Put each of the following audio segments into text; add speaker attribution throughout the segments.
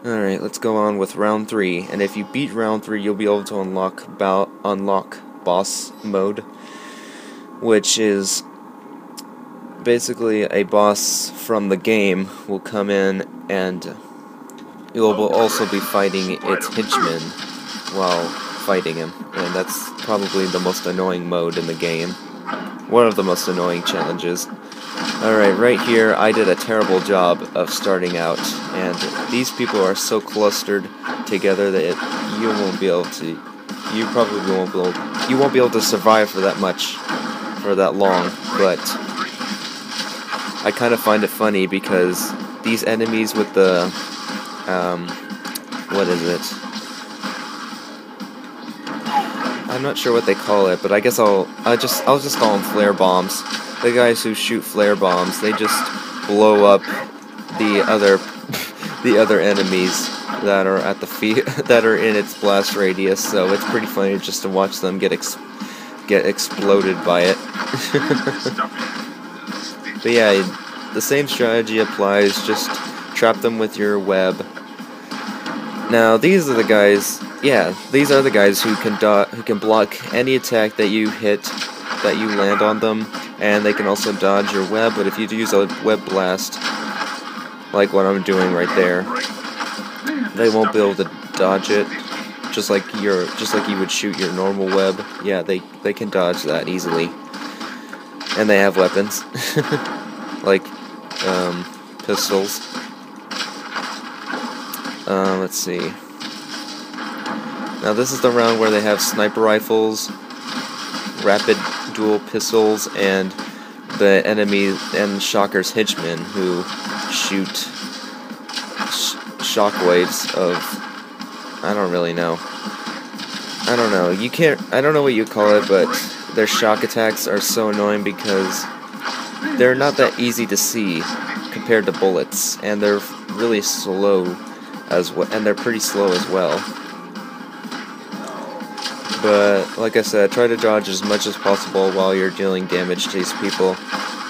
Speaker 1: Alright, let's go on with round 3, and if you beat round 3, you'll be able to unlock boss mode, which is basically a boss from the game will come in and you will also be fighting its henchmen while fighting him, and that's probably the most annoying mode in the game. One of the most annoying challenges. Alright, right here I did a terrible job of starting out, and these people are so clustered together that you won't be able to, you won't be able to survive for that long, but I kind of find it funny because these enemies with the, what is it? I'm not sure what they call it, but I guess I'll just call them flare bombs. The guys who shoot flare bombs, they just blow up the other enemies that are at the that are in its blast radius. So it's pretty funny just to watch them get exploded by it. But yeah, the same strategy applies. Just trap them with your web. Now these are the guys. Yeah, these are the guys who can block any attack that you hit, that you land on them, and they can also dodge your web. But if you use a web blast, like what I'm doing right there, they won't be able to dodge it, just like you would shoot your normal web. Yeah, they can dodge that easily, and they have weapons, like pistols. Let's see. Now this is the round where they have sniper rifles, rapid dual pistols, and the enemy and Shocker's henchmen who shoot shockwaves of, I don't really know. I don't know. I don't know what you call it, but their shock attacks are so annoying because they're not that easy to see compared to bullets, and they're really slow as well, and they're pretty slow as well. But, like I said, try to dodge as much as possible while you're dealing damage to these people.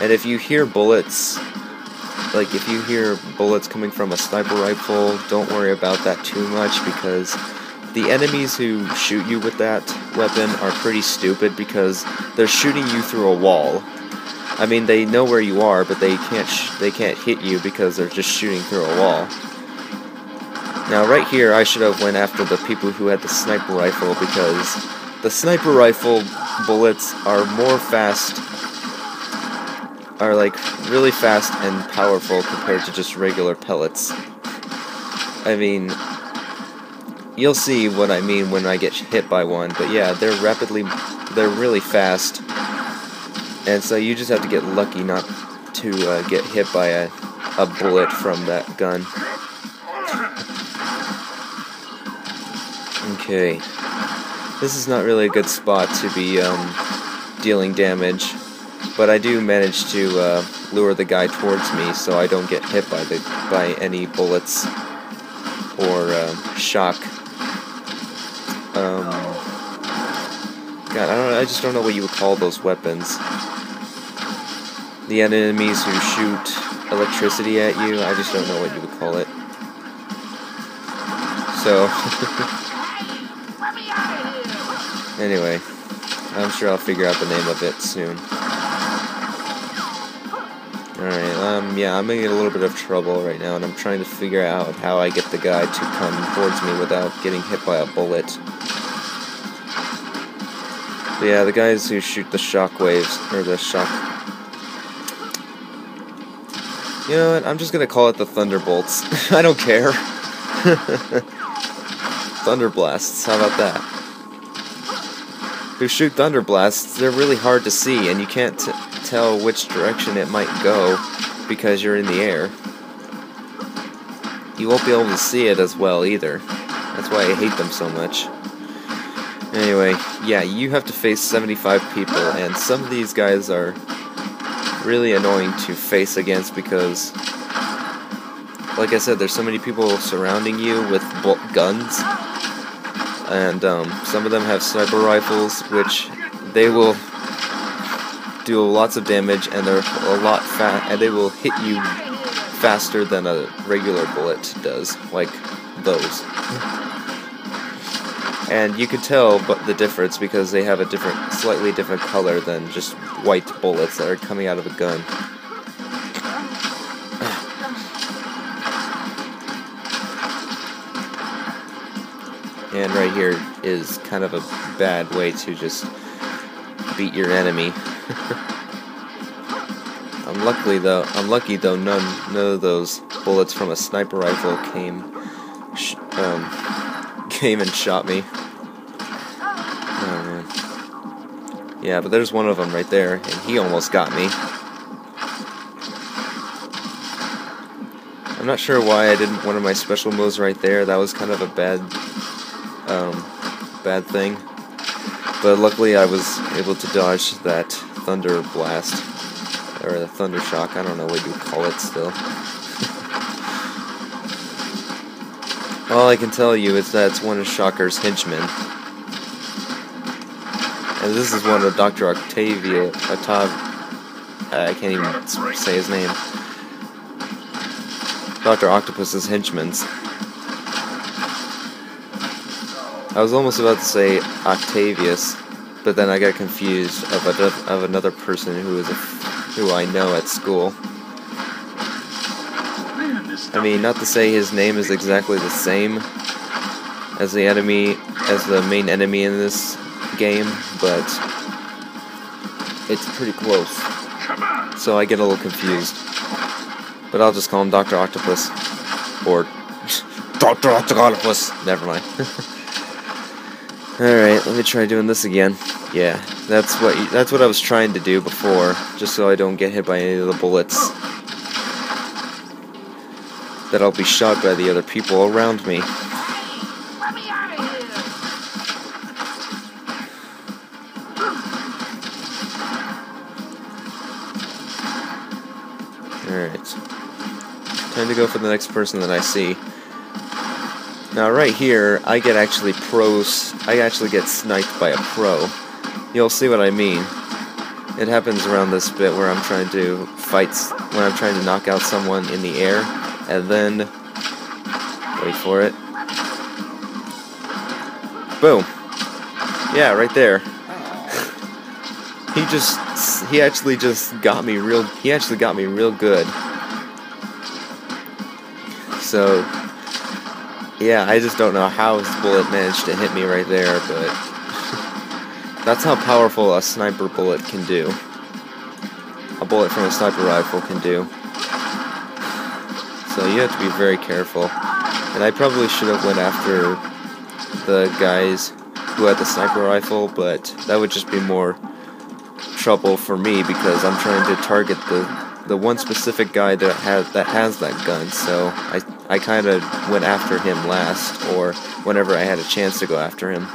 Speaker 1: And if you hear bullets, coming from a sniper rifle, don't worry about that too much, because the enemies who shoot you with that weapon are pretty stupid because they're shooting you through a wall. I mean, they know where you are, but they can't hit you because they're just shooting through a wall. Now right here I should have went after the people who had the sniper rifle, because the sniper rifle bullets are like really fast and powerful compared to just regular pellets. I mean, you'll see what I mean when I get hit by one, but yeah, they're really fast, and so you just have to get lucky not to get hit by a bullet from that gun. Okay, this is not really a good spot to be dealing damage, but I do manage to lure the guy towards me so I don't get hit by any bullets or shock. God, I just don't know what you would call those weapons. The enemies who shoot electricity at you, I just don't know what you would call it. So, anyway, I'm sure I'll figure out the name of it soon. Alright, yeah, I'm in a little bit of trouble right now, and I'm trying to figure out how I get the guy to come towards me without getting hit by a bullet. But yeah, the guys who shoot the shockwaves, or the shock... You know what, I'm just gonna call it the Thunderbolts. I don't care. Thunderblasts, how about that? Who shoot Thunderblasts, they're really hard to see, and you can't tell which direction it might go because you're in the air. You won't be able to see it as well either. That's why I hate them so much. Anyway, yeah, you have to face 75 people, and some of these guys are really annoying to face against because, like I said, there's so many people surrounding you with guns, and some of them have sniper rifles, which they will do lots of damage, and they're a lot fast, and they will hit you faster than a regular bullet does, like those. And you can tell the difference because they have a slightly different color than just white bullets that are coming out of a gun. And right here is kind of a bad way to just beat your enemy. I'm lucky though none of those bullets from a sniper rifle came and shot me. Oh man. Yeah, but there's one of them right there, and he almost got me. I'm not sure why I didn't one of my special moves right there. That was kind of a bad thing. But luckily I was able to dodge that thunder blast. Or the thunder shock, I don't know what you call it still. All I can tell you is that it's one of Shocker's henchmen. And this is one of Dr. I can't even say his name. Dr. Octopus's henchmen. I was almost about to say Octavius, but then I got confused of another person who I know at school. I mean, not to say his name is exactly the same as the main enemy in this game, but it's pretty close. So I get a little confused. But I'll just call him Dr. Octopus. Or Dr. Octopus! Never mind. Alright, let me try doing this again. Yeah, that's what I was trying to do before, just so I don't get hit by any of the bullets. That I'll be shot by the other people around me. Alright. Time to go for the next person that I see. Now right here, I actually get sniped by a pro. You'll see what I mean. It happens around this bit where I'm trying to when I'm trying to knock out someone in the air, and then, wait for it. Boom. Yeah, right there. He actually got me real good. So, yeah, I just don't know how his bullet managed to hit me right there, but that's how powerful a sniper bullet can do. A bullet from a sniper rifle can do. So you have to be very careful. And I probably should have went after the guys who had the sniper rifle, but that would just be more trouble for me because I'm trying to target the one specific guy that has that gun. So I kind of went after him last, or whenever I had a chance to go after him.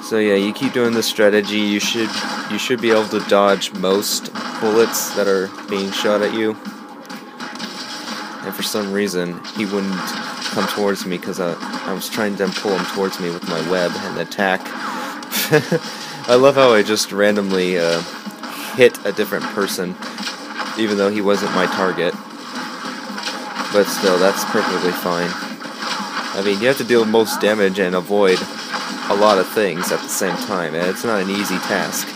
Speaker 1: So yeah, you keep doing this strategy. You should be able to dodge most bullets that are being shot at you. And for some reason, he wouldn't come towards me because I was trying to pull him towards me with my web and attack. I love how I just randomly hit a different person, even though he wasn't my target. But still, that's perfectly fine. I mean, you have to deal most damage and avoid a lot of things at the same time, and it's not an easy task.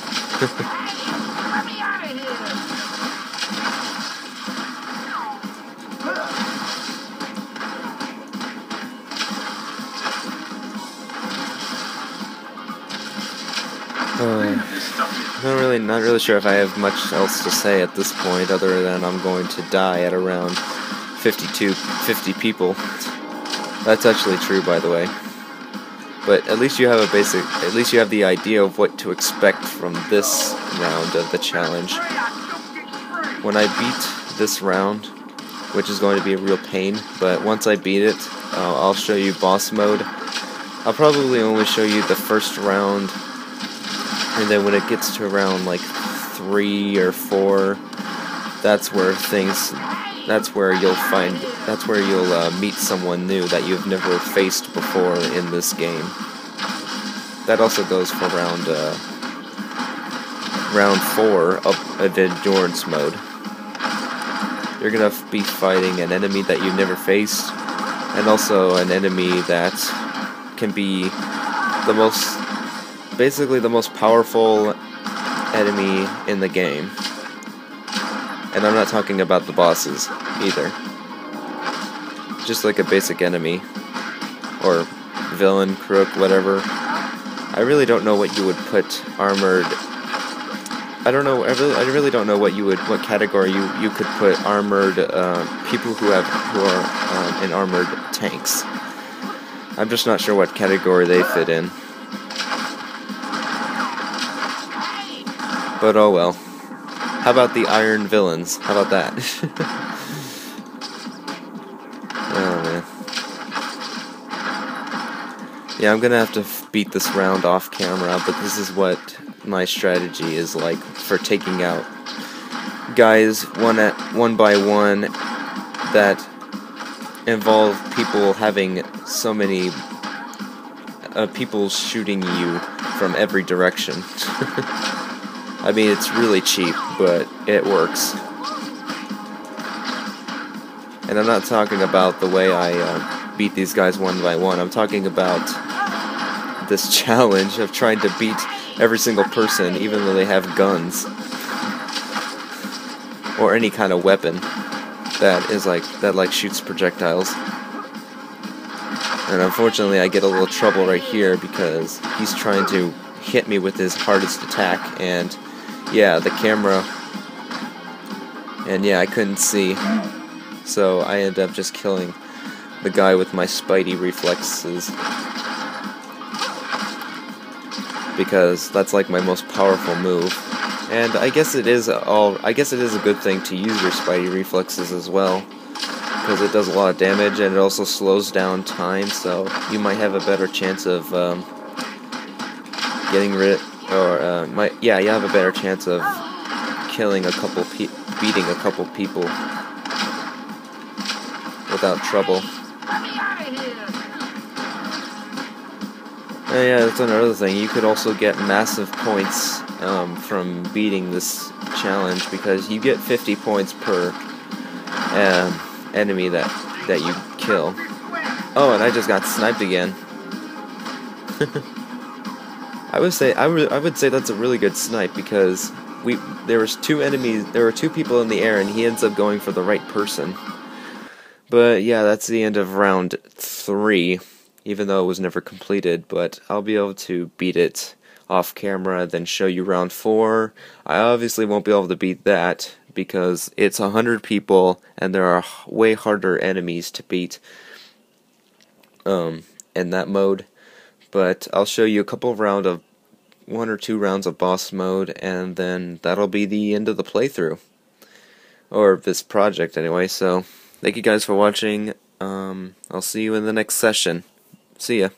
Speaker 1: Not really sure if I have much else to say at this point, other than I'm going to die at around 50 people. That's actually true, by the way. But at least you have the idea of what to expect from this round of the challenge. When I beat this round, which is going to be a real pain, but once I beat it, I'll show you boss mode. I'll probably only show you the first round, and then when it gets to around like 3 or 4, that's where you'll meet someone new that you've never faced before in this game. That also goes for round 4 of endurance mode. You're gonna be fighting an enemy that you've never faced, and also an enemy that can be basically the most powerful enemy in the game. And I'm not talking about the bosses either. Just like a basic enemy, or villain, crook, whatever. I really don't know what you would put armored. I don't know. I really don't know what category you could put armored people who are in armored tanks. I'm just not sure what category they fit in. But oh well. How about the iron villains? How about that? Oh man. Yeah, I'm gonna have to beat this round off camera, but this is what my strategy is like for taking out guys one by one that involve people having so many people shooting you from every direction. I mean, it's really cheap, but it works. And I'm not talking about the way I beat these guys one by one. I'm talking about this challenge of trying to beat every single person, even though they have guns or any kind of weapon that shoots projectiles. And unfortunately, I get a little trouble right here because he's trying to hit me with his hardest attack, and yeah, the camera, and yeah, I couldn't see, so I ended up just killing the guy with my Spidey reflexes, because that's like my most powerful move. And I guess it is a good thing to use your Spidey reflexes as well, because it does a lot of damage, and it also slows down time, so you might have a better chance of getting rid, or you have a better chance of killing beating a couple people without trouble. And yeah, that's another thing. You could also get massive points from beating this challenge, because you get 50 points per enemy that you kill. Oh, and I just got sniped again. I would say that's a really good snipe, because there were two people in the air, and he ends up going for the right person. But yeah, that's the end of round 3, even though it was never completed, but I'll be able to beat it off camera, then show you round 4. I obviously won't be able to beat that, because it's 100 people, and there are way harder enemies to beat in that mode. But I'll show you a couple of 1 or 2 rounds of boss mode, and then that'll be the end of the playthrough, or this project anyway. So thank you guys for watching. I'll see you in the next session. See ya.